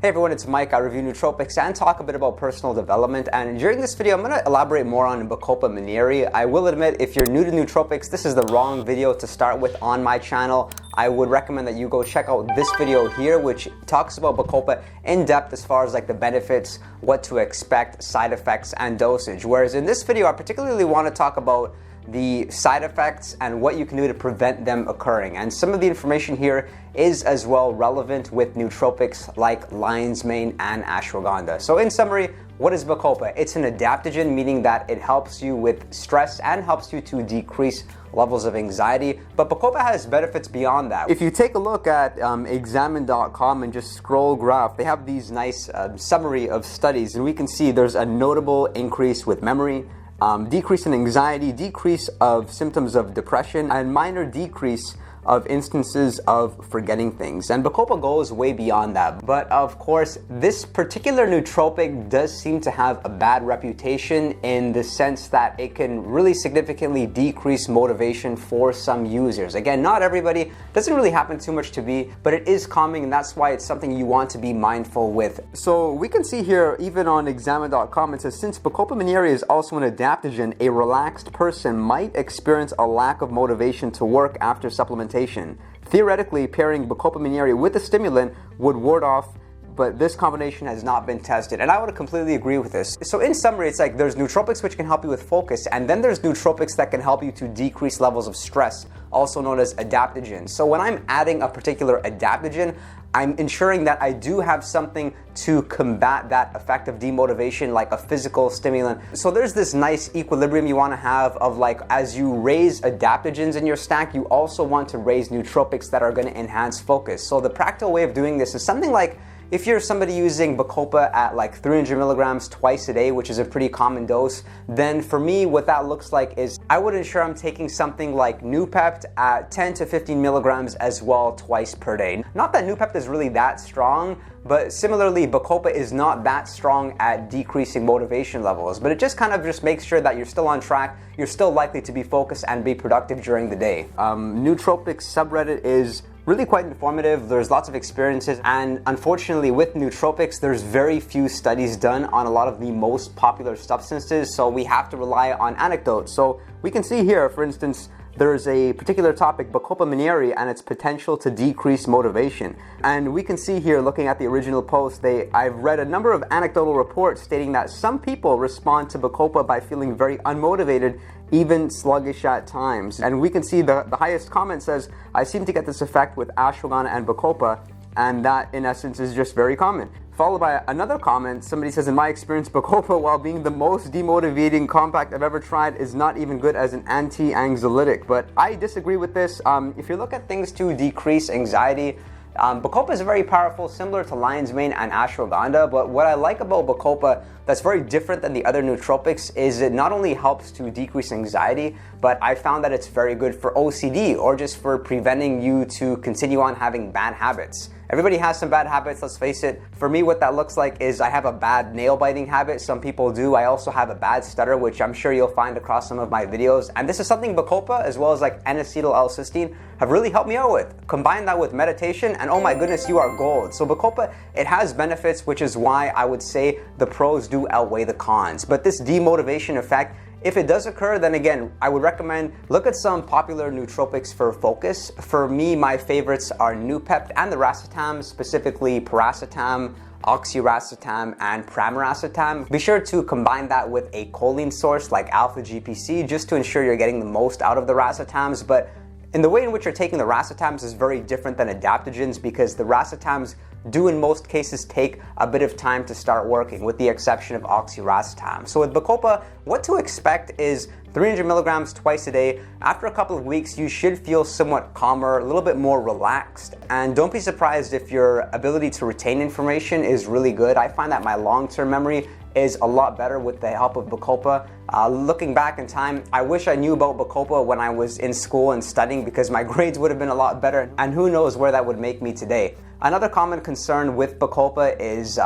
Hey everyone, it's Mike. I review nootropics and talk a bit about personal development, and during this video I'm going to elaborate more on Bacopa Monnieri. I will admit, if you're new to nootropics, this is the wrong video to start with on my channel. I would recommend that you go check out this video here, which talks about Bacopa in depth as far as like the benefits, what to expect, side effects, and dosage. Whereas in this video I particularly want to talk about the side effects and what you can do to prevent them occurring. And some of the information here is as well relevant with nootropics like lion's mane and ashwagandha. So in summary, what is Bacopa? It's an adaptogen, meaning that it helps you with stress and helps you to decrease levels of anxiety. But Bacopa has benefits beyond that. If you take a look at examine.com and just scroll graph, they have these nice summary of studies, and we can see there's a notable increase with memory, decrease in anxiety, decrease of symptoms of depression, and minor decrease of instances of forgetting things. And Bacopa goes way beyond that. But of course, this particular nootropic does seem to have a bad reputation in the sense that it can really significantly decrease motivation for some users. Again, not everybody, doesn't really happen too much to me, but it is common, and that's why it's something you want to be mindful with. So we can see here, even on examine.com, it says, since Bacopa Monnieri is also an adaptogen, a relaxed person might experience a lack of motivation to work after supplementation. Theoretically, pairing Bacopa Monnieri with a stimulant would ward off, but this combination has not been tested, and I would completely agree with this. So in summary, it's like there's nootropics which can help you with focus, and then there's nootropics that can help you to decrease levels of stress, also known as adaptogens. So when I'm adding a particular adaptogen, I'm ensuring that I do have something to combat that effect of demotivation, like a physical stimulant. So there's this nice equilibrium you want to have of, like, as you raise adaptogens in your stack, you also want to raise nootropics that are going to enhance focus. So the practical way of doing this is something like, if you're somebody using Bacopa at like 300 milligrams twice a day, which is a pretty common dose, then for me what that looks like is I would ensure I'm taking something like Noopept at 10 to 15 milligrams as well twice per day. Not that Noopept is really that strong, but similarly Bacopa is not that strong at decreasing motivation levels, but it just kind of just makes sure that you're still on track, you're still likely to be focused and be productive during the day. Nootropics subreddit is really quite informative. There's lots of experiences, and unfortunately with nootropics there's very few studies done on a lot of the most popular substances, so we have to rely on anecdotes. So we can see here, for instance, there's a particular topic, Bacopa Monnieri, and its potential to decrease motivation. And we can see here, looking at the original post, I've read a number of anecdotal reports stating that some people respond to Bacopa by feeling very unmotivated, even sluggish at times. And we can see the highest comment says, I seem to get this effect with ashwagandha and Bacopa, and that in essence is just very common. Followed by another comment, somebody says, in my experience, Bacopa, while being the most demotivating compact I've ever tried, is not even good as an anti-anxiolytic. But I disagree with this. If you look at things to decrease anxiety, Bacopa is very powerful, similar to lion's mane and ashwagandha, but what I like about Bacopa that's very different than the other nootropics is it not only helps to decrease anxiety, but I found that it's very good for OCD, or just for preventing you to continue on having bad habits. Everybody has some bad habits, let's face it. For me, what that looks like is I have a bad nail biting habit. Some people do. I also have a bad stutter, which I'm sure you'll find across some of my videos. And this is something Bacopa, as well as like N-acetyl L-cysteine, have really helped me out with. Combine that with meditation, and oh my goodness, you are gold. So Bacopa, it has benefits, which is why I would say the pros do outweigh the cons. But this demotivation effect, if it does occur, then again, I would recommend look at some popular nootropics for focus. For me, my favorites are Noopept and the racetam, specifically piracetam, oxiracetam, and pramiracetam. Be sure to combine that with a choline source like alpha GPC just to ensure you're getting the most out of the racetams. But in the way in which you're taking the racetams is very different than adaptogens, because the racetams do in most cases take a bit of time to start working, with the exception of oxiracetam. So with Bacopa, what to expect is 300 milligrams twice a day. After a couple of weeks, you should feel somewhat calmer, a little bit more relaxed, and don't be surprised if your ability to retain information is really good. I find that my long-term memory is a lot better with the help of Bacopa. Looking back in time, I wish I knew about Bacopa when I was in school and studying, because my grades would have been a lot better, and who knows where that would make me today. Another common concern with Bacopa is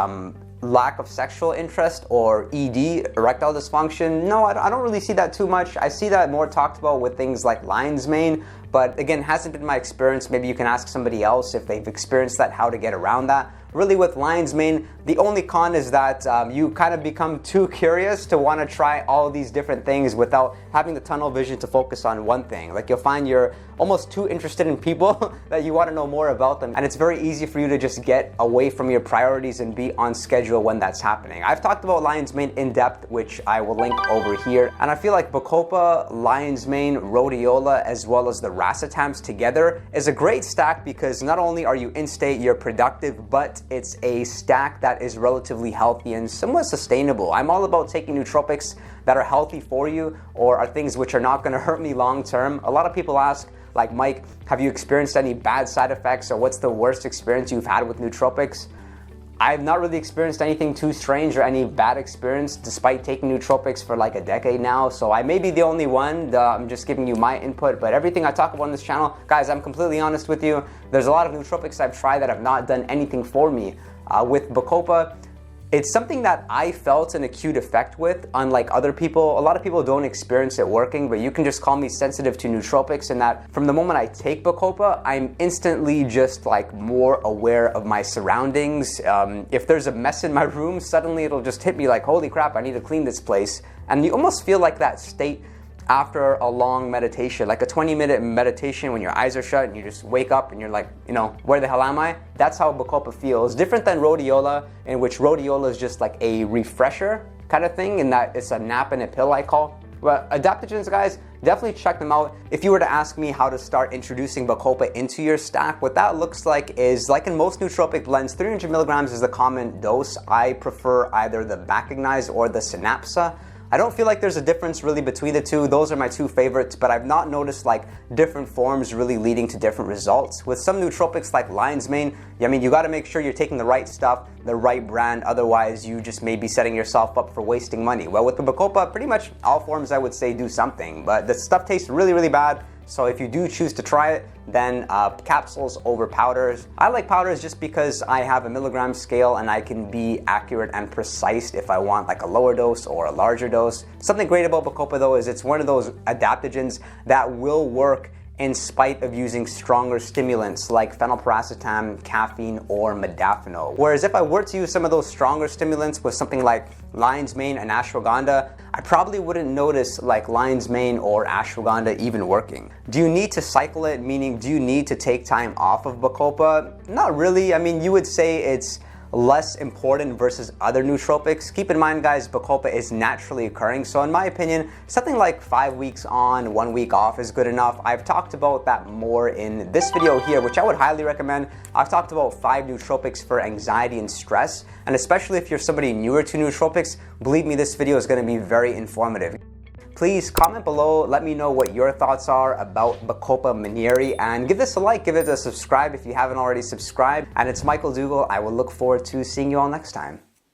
lack of sexual interest, or ED, erectile dysfunction. No, I don't really see that too much. I see that more talked about with things like lion's mane, but again, hasn't been my experience. Maybe you can ask somebody else if they've experienced that, how to get around that. Really, with lion's mane, the only con is that you kind of become too curious to want to try all these different things without having the tunnel vision to focus on one thing. Like, you'll find you're almost too interested in people that you want to know more about them, and it's very easy for you to just get away from your priorities and be on schedule when that's happening. I've talked about lion's mane in depth, which I will link over here, and I feel like Bacopa, lion's mane, rhodiola, as well as the racetams together is a great stack because not only are you in state, you're productive, but it's a stack that is relatively healthy and somewhat sustainable. I'm all about taking nootropics that are healthy for you or are things which are not going to hurt me long term. A lot of people ask, like, Mike, have you experienced any bad side effects, or what's the worst experience you've had with nootropics? I've not really experienced anything too strange or any bad experience despite taking nootropics for like a decade now, so I may be the only one. I'm just giving you my input, but everything I talk about on this channel, guys, I'm completely honest with you. There's a lot of nootropics I've tried that have not done anything for me. With Bacopa, it's something that I felt an acute effect with, unlike other people. A lot of people don't experience it working, but you can just call me sensitive to nootropics, in that from the moment I take Bacopa, I'm instantly just like more aware of my surroundings. If there's a mess in my room, suddenly it'll just hit me like, holy crap, I need to clean this place. And you almost feel like that state after a long meditation, like a 20-minute meditation when your eyes are shut and you just wake up and you're like, you know, where the hell am I? That's how Bacopa feels. Different than rhodiola, in which rhodiola is just like a refresher kind of thing, in that it's a nap and a pill, I call. But adaptogens, guys, definitely check them out. If you were to ask me how to start introducing Bacopa into your stack, what that looks like is, like in most nootropic blends, 300 milligrams is the common dose. I prefer either the Bacognize or the Synapsa. I don't feel like there's a difference really between the two. Those are my two favorites, but I've not noticed like different forms really leading to different results. With some nootropics like lion's mane, I mean, you got to make sure you're taking the right stuff, the right brand, otherwise you just may be setting yourself up for wasting money. Well, with the Bacopa, pretty much all forms I would say do something, but the stuff tastes really, really bad. So if you do choose to try it, then capsules over powders. I like powders just because I have a milligram scale and I can be accurate and precise if I want like a lower dose or a larger dose. Something great about Bacopa though is it's one of those adaptogens that will work in spite of using stronger stimulants like phenylparacetam, caffeine, or modafinil. Whereas if I were to use some of those stronger stimulants with something like lion's mane and ashwagandha, I probably wouldn't notice like lion's mane or ashwagandha even working. Do you need to cycle it? Meaning, do you need to take time off of Bacopa? Not really. I mean, you would say it's less important versus other nootropics. Keep in mind, guys, Bacopa is naturally occurring, so in my opinion, something like 5 weeks on, 1 week off is good enough. I've talked about that more in this video here, which I would highly recommend. I've talked about 5 nootropics for anxiety and stress, and especially if you're somebody newer to nootropics, believe me, this video is going to be very informative. Please comment below, let me know what your thoughts are about Bacopa Monnieri, and give this a like, give it a subscribe if you haven't already subscribed. And it's Michael Dougal. I will look forward to seeing you all next time.